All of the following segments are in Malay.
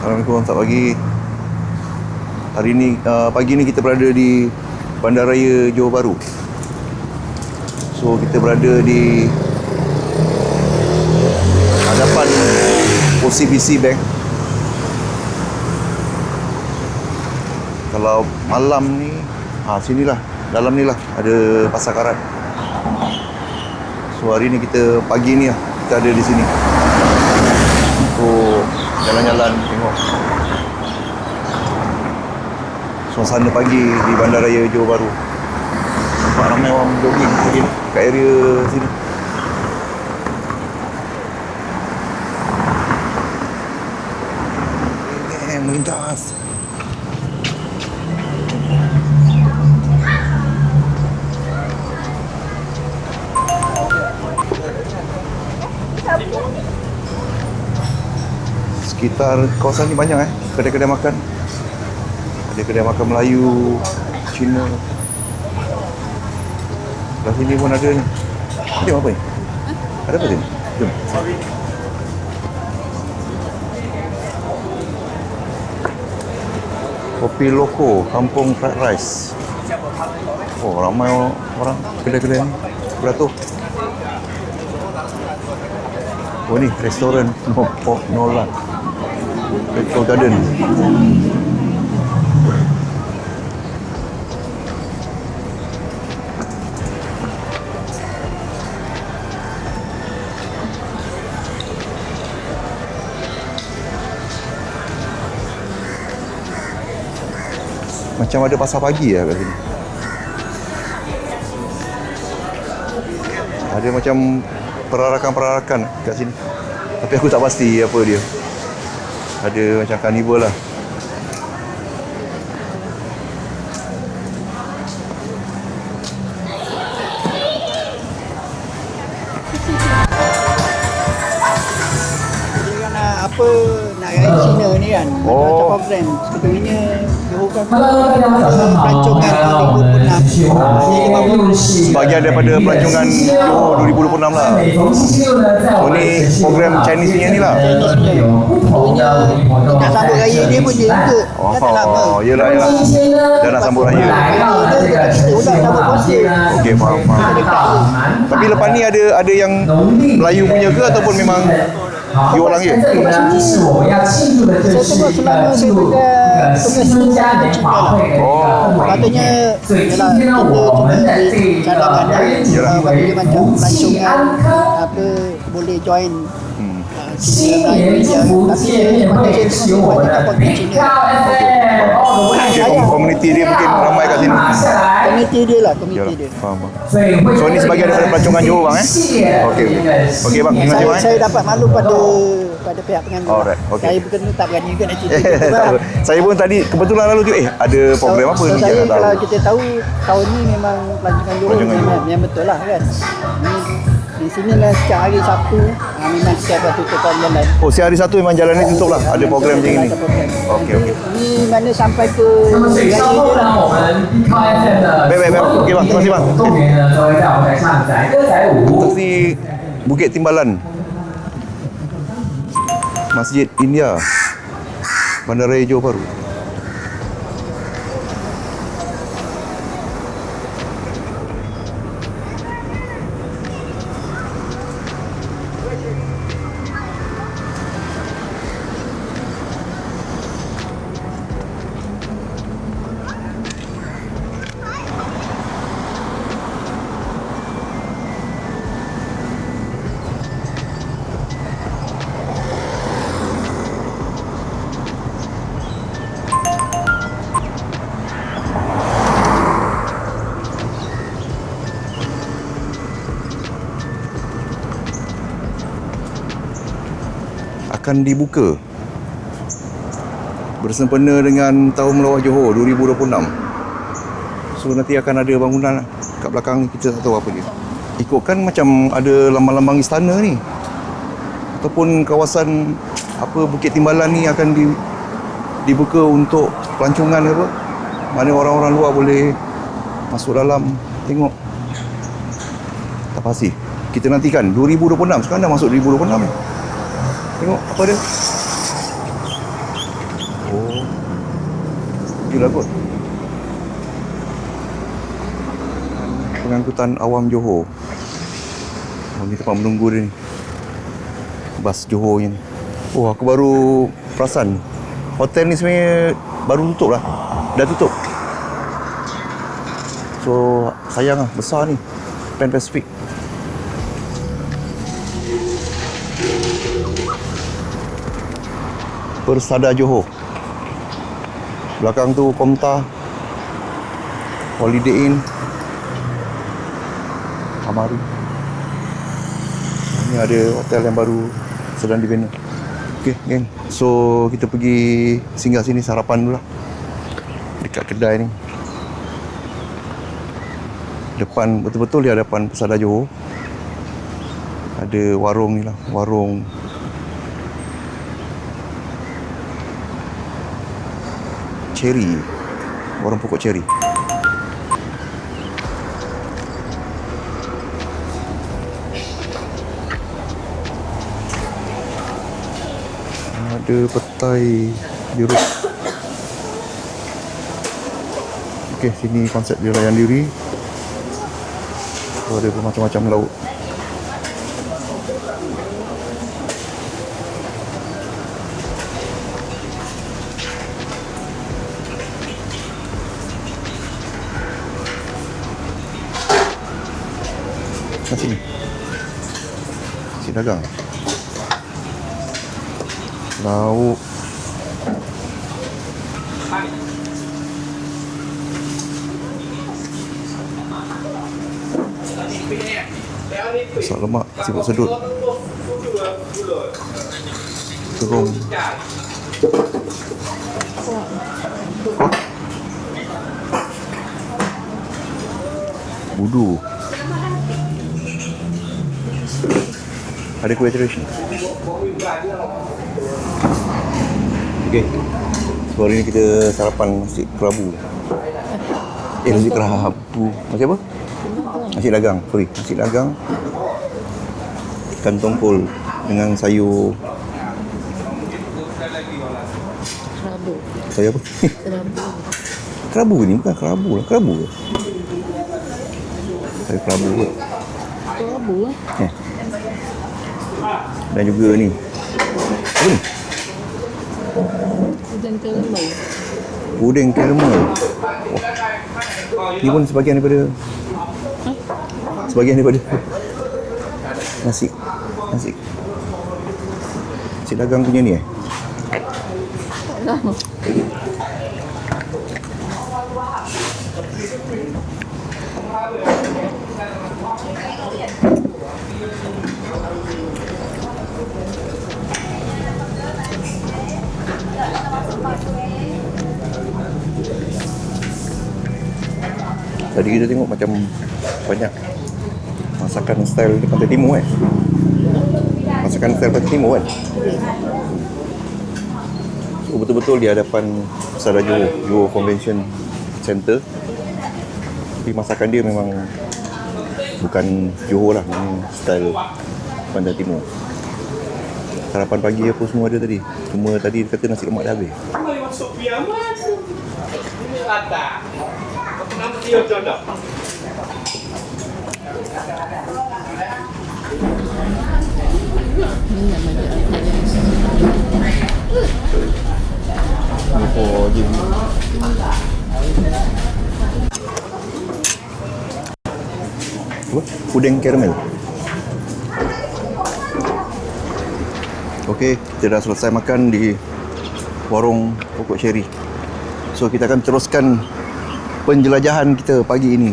Assalamualaikum, selamat pagi. Hari ni pagi ni kita berada di Bandaraya Johor Bahru. So kita berada di hadapan OCBC Bank. Kalau malam ni sinilah, dalam ni lah ada pasar karat. So hari ni pagi ni lah kita ada di sini. So jalan-jalan tengok suasana pagi di Bandaraya Johor Bahru. Nampak ramai orang jogging lagi kat area sini. Melintas. Sekitar kawasan ni banyak kedai-kedai makan. Ada kedai makan Melayu, Cina. Sebelah sini pun ada ni. Jom apa ni? Ada apa ni? Jom. Kopi Loko, Kampung Fried Rice. Oh, ramai orang kedai-kedai ni beratur. Oh ni, restoran No Pork No Lard, Petro Garden. Macam ada pasar pagi lah kat sini. Ada macam perarakan-perarakan kat sini. Tapi aku tak pasti apa dia. Ada macam karnival lah. Apa nak raya Cina ni kan, macam program sebetulnya Johor pelancongan 2026. Sebahagian daripada pelancongan Johor 2026 lah. Oh ni program Chinese punya ni lah. Nak sambut raya dia pun dia juga. Oh, yelah. Dah nak sambut raya. Okey, faham. Tapi lepas ni ada yang Melayu punya ke ataupun memang you orang je? Saya tengok selama saya pegang Cina. Katanya ialah kita cuma cadangan bagi macam pelancongan apa boleh join Cina dan India. Tapi saya tengok banyak kapal ke Cina. Komuniti dia mungkin ramai kat sini. Komuniti dia lah, komuniti dia. Faham. So ni sebagai daripada pelancongan Johor bang Okey bang, terima kasih bang. Saya dapat maklum pada pihak pengantin. Alright, okay. Saya bukan tak berani juga nak cerita. Saya pun tadi kebetulan lalu tu ada program apa ni saya kalau kita tahu tahun ni memang pelancongan Johor memang betul lah kan. Di sini lah setiap hari Sabtu memang setiap hari tutupan jalan. Oh, setiap hari Sabtu memang jalan ni tutup lah. Ada program macam ni. Okey. Ni mana sampai ke raya dia lah. Baik. Okey bang, terima kasih bang. Taksi Bukit Timbalan, Masjid India, Bandaraya Johor Bahru. Akan dibuka bersempena dengan Tahun Melawat Johor 2026. So nanti akan ada bangunan kat belakang, kita tak tahu apa dia. Ikutkan macam ada lambang-lambang istana ni, ataupun kawasan apa Bukit Timbalan ni akan dibuka untuk pelancongan ke apa. Mana orang-orang luar boleh masuk dalam tengok. Tak pasti. Kita nantikan 2026. Sekarang dah masuk 2026 ni. Tengok apa dia. Oh. Gila kot. Pengangkutan awam Johor. Oh, ni tempat menunggu dia ni. Bas Johor ni. Oh, aku baru perasan. Hotel ni sebenarnya baru tutup lah. Dah tutup. So, sayang lah. Besar ni. Pan Pacific. Persada Johor. Belakang tu Komta, Holiday Inn, Amari. Ini ada hotel yang baru sedang dibina. Okey, geng. So, kita pergi singgah sini sarapan dulu lah. Dekat kedai ni. Depan, betul-betul di hadapan Persada Johor. Ada warung ni lah. Warung cherry. Warung pokok cherry. Ada petai jeruk. Okey, sini konsep dia layan diri. So, ada bermacam-macam lauk. Nasi ni. Nasi dagang. Lauk. Masak lemak, siput sedut. Terung. Budu. Ada kuih tradition. Okey. So, hari ni kita sarapan nasi kerabu. Nasi kerabu. Nasi apa? Nasi dagang. Sorry, nasi dagang. Ikan tongkol dengan sayur. Kerabu. Sayur apa? Kerabu. Kerabu ni bukan kerabu lah. Kerabu ke? Sayur kerabu ke? Kerabu lah. Dan juga ni. Apa ni? Udang karamel. Puding caramel. Ni pun sebahagian daripada nasi dagang punya ni Tadi kita tengok macam banyak masakan style di Pantai Timur Masakan style Pantai Timur kan. So, betul-betul di hadapan Persada Johor Convention Center. Tapi masakan dia memang bukan Johor lah, memang style Pantai Timur. Sarapan pagi apa semua ada tadi. Cuma tadi dia kata nasi lemak dah habis. Masuk piaman. Ini rata. Nama dia jodoh. Ini nama dia Oh, je. Apa? Puding caramel. Okey, kita dah selesai makan di warung pokok cherry. So, kita akan teruskan penjelajahan kita pagi ini.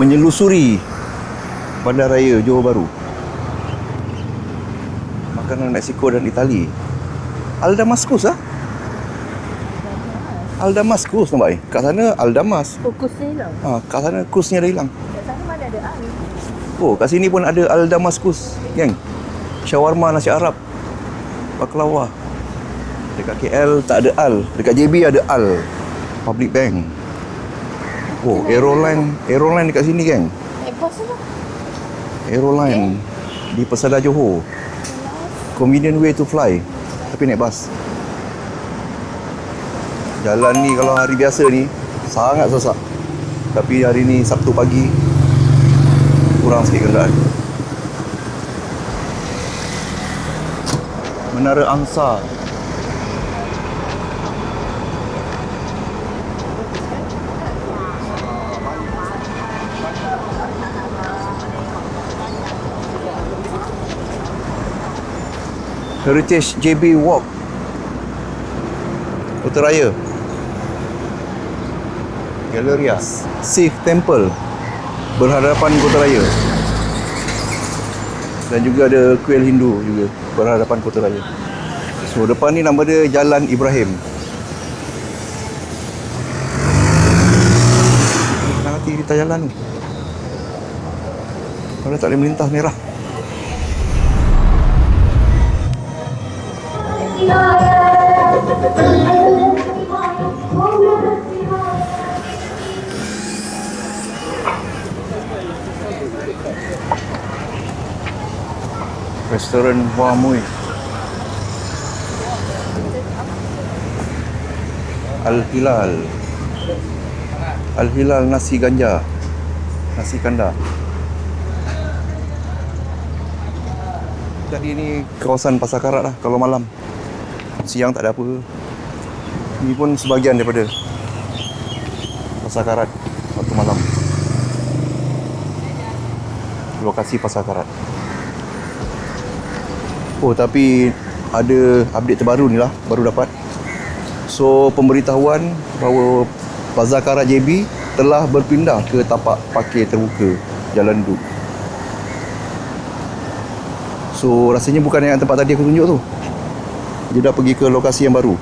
Menyelusuri Bandaraya Johor Bahru. Makanan Meksiko dan Itali. Aldamaskus ah? Aldamaskus nampak ni. Kat sana Aldamas. fokus ni lah. Kat sana kusnya dah hilang. Kat sana mana ada al. Oh, kat sini pun ada Aldamaskus, geng. Shawarma nasi Arab. Baklava. Dekat KL tak ada al. Dekat JB ada al. Public Bank. Oh, Aeroline dekat sini, geng. Bos lah. Aeroline di Persada Johor. Convenient way to fly. tapi naik bas. Jalan ni kalau hari biasa ni sangat sesak. Tapi hari ni Sabtu pagi kurang sikit kenderaan. Menara Angsa. Heritage JB Walk, Putrajaya. Galleria Sikh Temple berhadapan Putrajaya. Dan juga ada kuil Hindu juga berhadapan Putrajaya. So depan ni nama dia Jalan Ibrahim. Senang hati kita jalan ni. Kalau tak boleh melintas merah. Restoran Hua Mui. Al-Hilal. Al-Hilal nasi ganja. Nasi kandar. Tadi ni kawasan Pasar Karat lah kalau malam. Siang tak ada apa. Ni pun sebahagian daripada Pasar Karat waktu malam. Lokasi Pasar Karat. Oh, tapi ada update terbaru ni lah, baru dapat. So, pemberitahuan bahawa Pasar Karat JB telah berpindah ke tapak parkir terbuka Jalan Duk. So, rasanya bukan yang tempat tadi aku tunjuk tu. Dia dah pergi ke lokasi yang baru.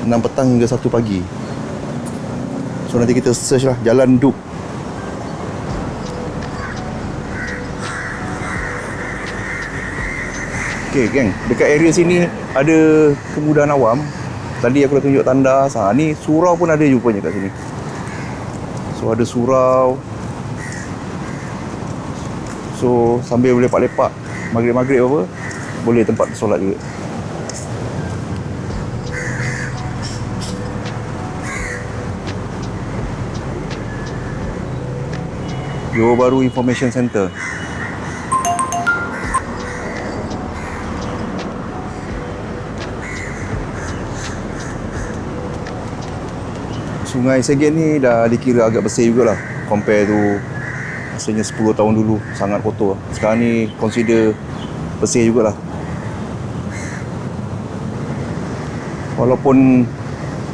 6 petang hingga 1 pagi. So, nanti kita search lah Jalan Duk. Okay, geng, dekat area sini ada kemudahan awam. Tadi aku dah tunjuk tanda. Ni surau pun ada rupanya kat sini. So, ada surau. So, sambil boleh lepak-lepak maghrib-maghrib apa, boleh tempat solat juga. Johor Bahru Information Center. Sungai Segit ni dah dikira agak bersih jugalah compare tu rasanya 10 tahun dulu sangat kotor. Sekarang ni consider bersih jugalah. Walaupun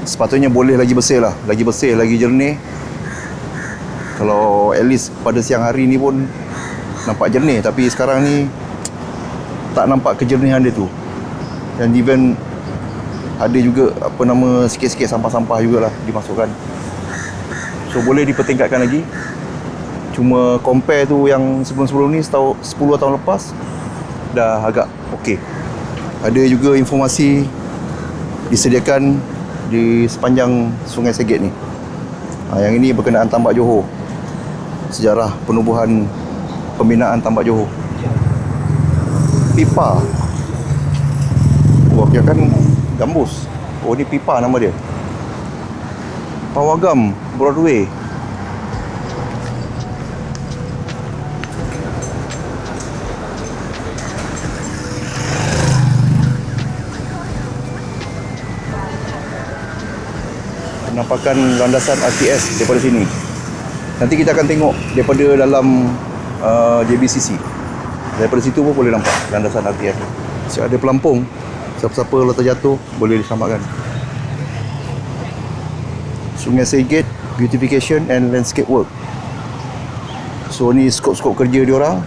sepatutnya boleh lagi bersih lah, lagi bersih, lagi jernih. Kalau at least pada siang hari ni pun nampak jernih, tapi sekarang ni tak nampak kejernihan dia tu. Dan even ada juga apa nama sikit-sikit sampah-sampah jugalah dimasukkan. So boleh dipertingkatkan lagi. Cuma compare tu yang sebelum-sebelum ni 10 tahun lepas dah agak okey. Ada juga informasi disediakan di sepanjang Sungai Segit ni. Yang ini berkenaan Tambak Johor. Sejarah penubuhan pembinaan Tambak Johor. Pipa. Wah, kira kan gambus. Oh, ni pipa nama dia. Pawagam Broadway. Penampakan landasan RTS daripada sini. Nanti kita akan tengok daripada dalam JBCC. Daripada situ pun boleh nampak landasan RTS. So, ada pelampung. Siapa-siapa kalau terjatuh boleh diselamatkan. Sungai Segit Beautification and Landscape Work. So ni skop-skop kerja diorang.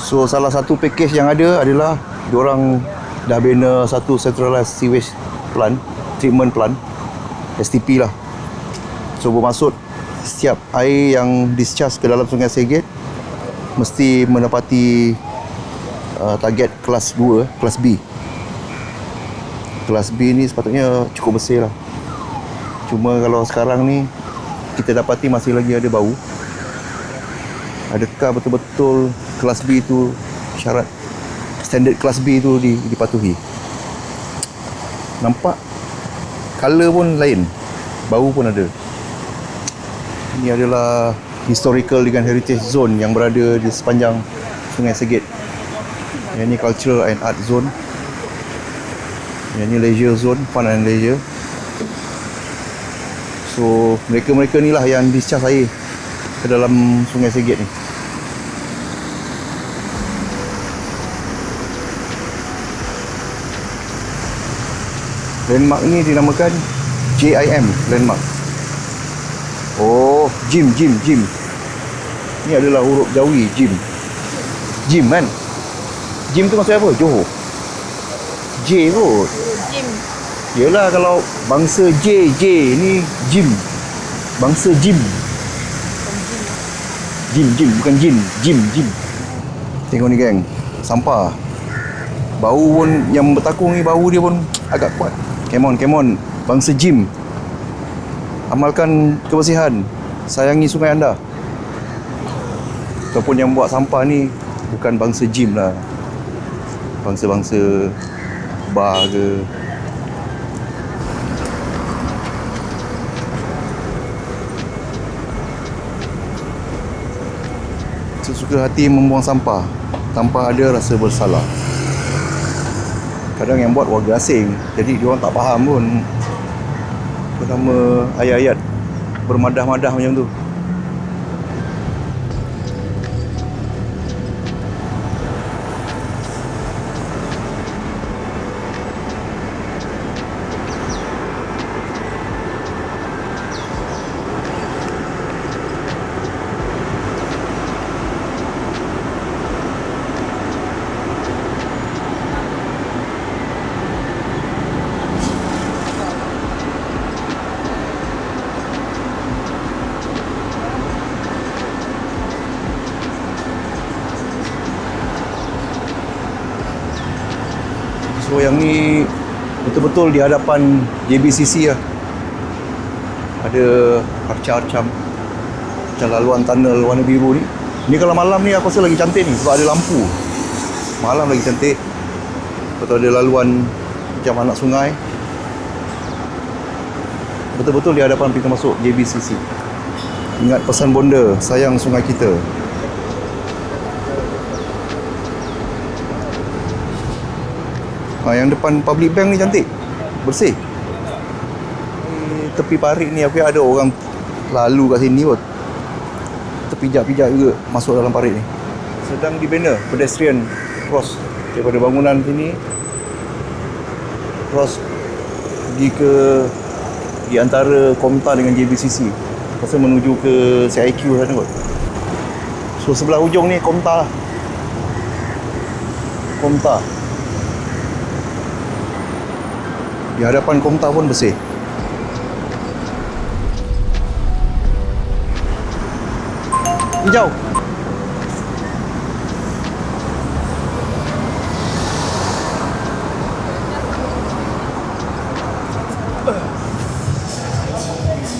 So salah satu package yang ada adalah diorang dah bina satu centralized sewage plant, treatment plant, STP lah. So bermaksud setiap air yang discharge ke dalam Sungai Segit mesti menepati target kelas 2, kelas B. Kelas B ni sepatutnya cukup bersih lah. Cuma kalau sekarang ni kita dapati masih lagi ada bau. Adakah betul-betul kelas B tu syarat standard kelas B tu dipatuhi? Nampak color pun lain, bau pun ada. Ini adalah historical dengan heritage zone yang berada di sepanjang Sungai Segit. Yang ni cultural and art zone. Yang ni leisure zone, fun and leisure. So mereka-mereka ni lah yang discharge air ke dalam Sungai Segit ni. Landmark ni dinamakan JIM Landmark. Oh, Jim. Ni adalah huruf Jawi, Jim. Jim kan? Jim tu maksud apa? Johor. J kot. Jim. Yelah kalau bangsa J ni Jim. Bangsa Jim. Jim bukan Jin. Jim. Tengok ni geng, sampah. Bau pun yang bertakung ni, bau dia pun agak kuat. Come on. Bangsa Jim, amalkan kebersihan. Sayangi sungai anda. Ataupun yang buat sampah ni bukan bangsa Jim lah. Bangsa-bangsa bar ke. Sesuka hati membuang sampah tanpa ada rasa bersalah. Kadang yang buat warga asing, jadi diorang tak faham pun apa nama ayat-ayat bermadah-madah macam tu. So yang ni betul-betul di hadapan JBCC lah. Ada arca-arcam macam laluan tunnel warna biru ni. Ni kalau malam ni aku rasa lagi cantik ni sebab ada lampu. Malam lagi cantik. Betul ada laluan macam anak sungai. Betul-betul di hadapan pintu masuk JBCC. Ingat pesan bonda, sayang sungai kita. Yang depan public bank ni cantik, bersih. Tepi parit ni aku ada orang lalu kat sini kot. Terpijak-pijak juga masuk dalam parit ni. Sedang dibina pedestrian cross daripada bangunan sini cross pergi ke di antara Komta dengan JBCC. Pasal menuju ke CIQ sana kot. So sebelah hujung ni Komta lah. Komta. Di hadapan Komta pun bersih. Hijau.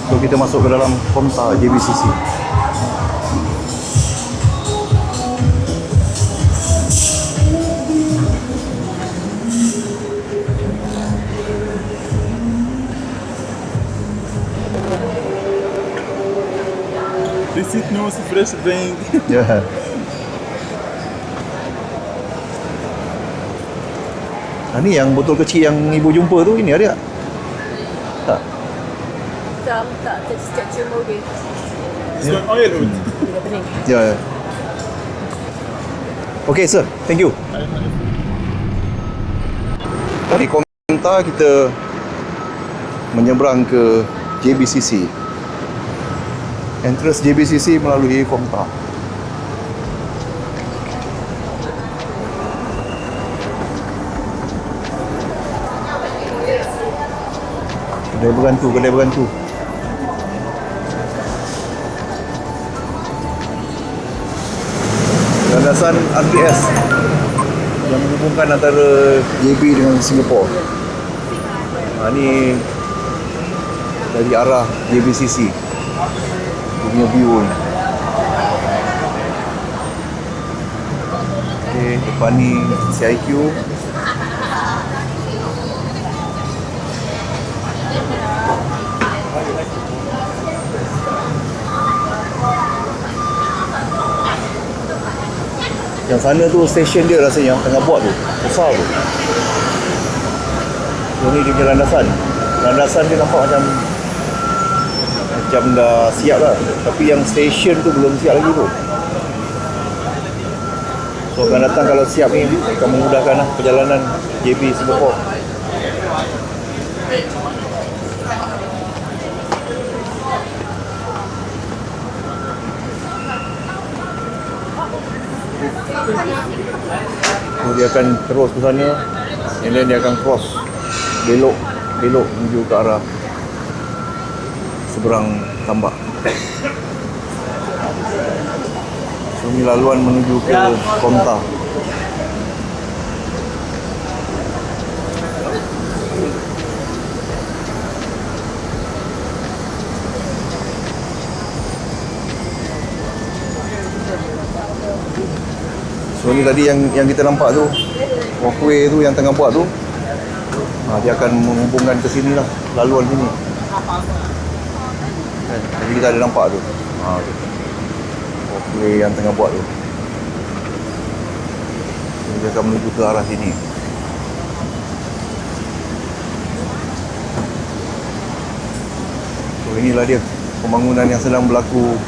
So kita masuk ke dalam Komta JBCC. Receipt não se fresh bem. Ya. Ni yang botol kecil yang ibu jumpa tu, ini ada tak? Tak. Tak tekstur mobil. This one oil wood. Ya. Ya. Okay sir, thank you. Dari Komta kita menyeberang ke JBCC. Entrance JBCC melalui Komta. Kedai bergantu. Landasan RTS yang menghubungkan antara JB dengan Singapura. Ni dari arah JBCC. Punya view ni. Okay, depan ni CIQ. Yang sana tu stesen dia rasanya tengah buat tu. Besar tu. So ni dia punya landasan. Landasan dia nampak macam dah siap lah. Tapi yang stesen tu belum siap lagi tu. So akan datang kalau siap ni akan memudahkan lah perjalanan JB Singapore. So dia akan terus ke sana, and then dia akan cross, belok menuju ke arah seberang tambak. So ni laluan menuju ke Komta. So ni tadi yang kita nampak tu, walkway tu yang tengah buat tu, dia akan menghubungkan ke sini lah, laluan sini. Kan? Jadi kita ada nampak tu, tu. Walkway yang tengah buat tu. So, dia akan menuju ke arah sini. So inilah dia pembangunan yang sedang berlaku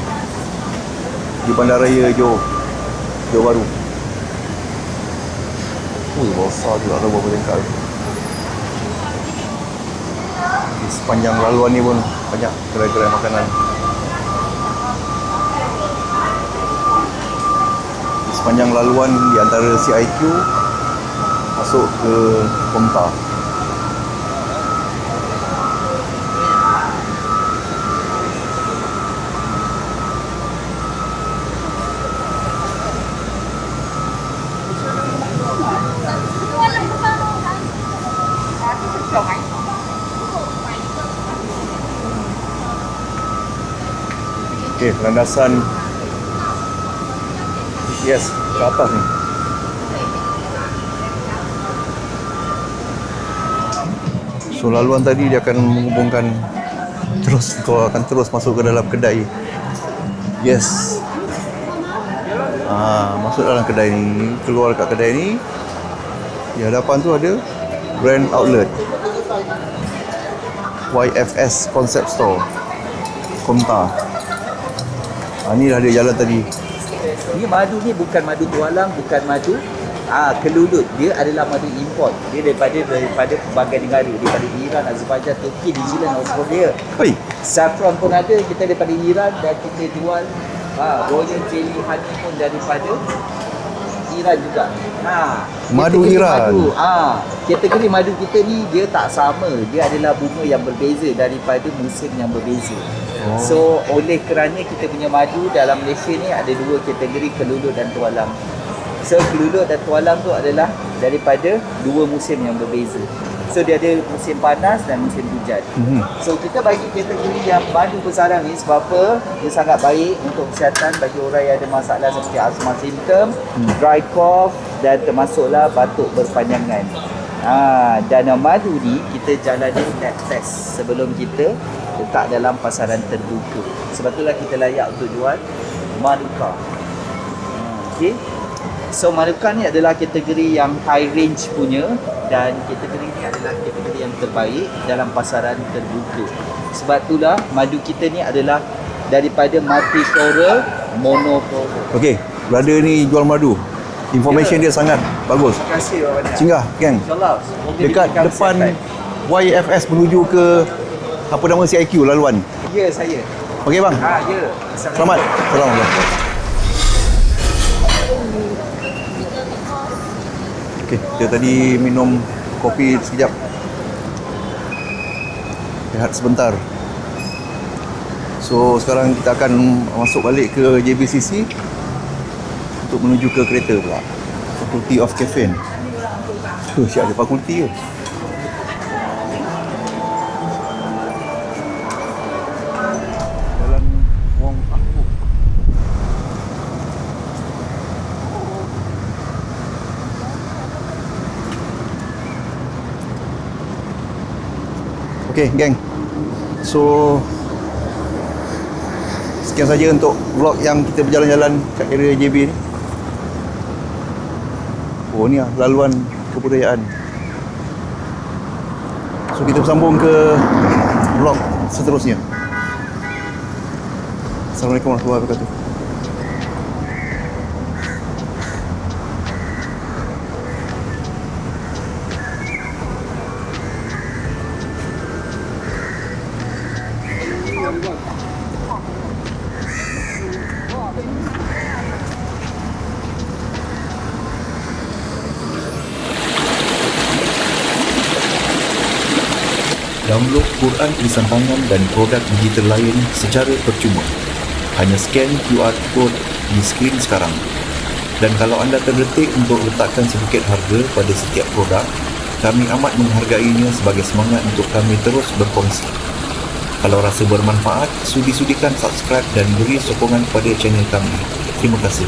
di Bandaraya Johor Bahru. Besar juga ada beberapa tingkat. Di sepanjang laluan ni pun banyak kedai-kedai makanan. Di sepanjang laluan di antara CIQ masuk ke Komta. Okey, landasan yes ke atas ni. So laluan tadi dia akan menghubungkan terus, kau akan terus masuk ke dalam kedai. Yes. Masuk dalam kedai ni, keluar kat kedai ni. Di hadapan tu ada Grand Outlet. YFS Concept Store Komta. Ni dah ada jalan tadi. Ni madu ni bukan madu tualang, bukan madu kelulut. Dia adalah madu import. Dia daripada pelbagai negara, daripada Iran, Azerbaijan, Turki, New Zealand, Australia. Oi, Saffron pun ada, kita daripada Iran, dan kita jual Royal Jelly Honey pun daripada Iran juga. Madu kategori Iran. Madu, kategori madu kita ni dia tak sama. Dia adalah bunga yang berbeza daripada musim yang berbeza. So oleh kerana kita punya madu dalam Malaysia ni ada dua kategori, kelulut dan tualang. So kelulut dan tualang tu adalah daripada dua musim yang berbeza. So dia ada musim panas dan musim hujan. So kita bagi kategori yang madu bersarang ni sebab apa? Dia sangat baik untuk kesihatan bagi orang yang ada masalah seperti asma simptom, dry cough, dan termasuklah batuk berpanjangan. Dan madu ni kita jalani lab test sebelum kita letak dalam pasaran terbuka. Sebab itulah kita layak untuk jual Manuka. Okay. So Manuka ni adalah kategori yang high range punya, dan kategori ni adalah kategori yang terbaik dalam pasaran terbuka. Sebab itulah madu kita ni adalah daripada multiflora monoflora. okey, brother ni jual madu. Information dia sangat bagus. Terima kasih banyak. Singgah, geng. InsyaAllah. Dekat depan YFS menuju ke apa nama CIQ laluan. Ya, saya. Okey bang. Ya. Selamat. Assalamualaikum. Okey, kita tadi minum kopi sekejap. Rehat sebentar. So sekarang kita akan masuk balik ke JBCC untuk menuju ke kereta pula. Faculty of Caffeine. Siap ada fakulti ke? Jalan Wong Aku. Okay, geng. So sekian saja untuk vlog yang kita berjalan-jalan kat area JB ni. Oh ni lah laluan kebudayaan. So kita bersambung ke vlog seterusnya. Assalamualaikum warahmatullahi wabarakatuh. Download Quran tulisan tangan dan produk digital lain secara percuma. Hanya scan QR code di skrin sekarang. Dan kalau anda terdetik untuk letakkan sedikit harga pada setiap produk, kami amat menghargainya sebagai semangat untuk kami terus berkongsi. Kalau rasa bermanfaat, sudi-sudikan subscribe dan beri sokongan kepada channel kami. Terima kasih.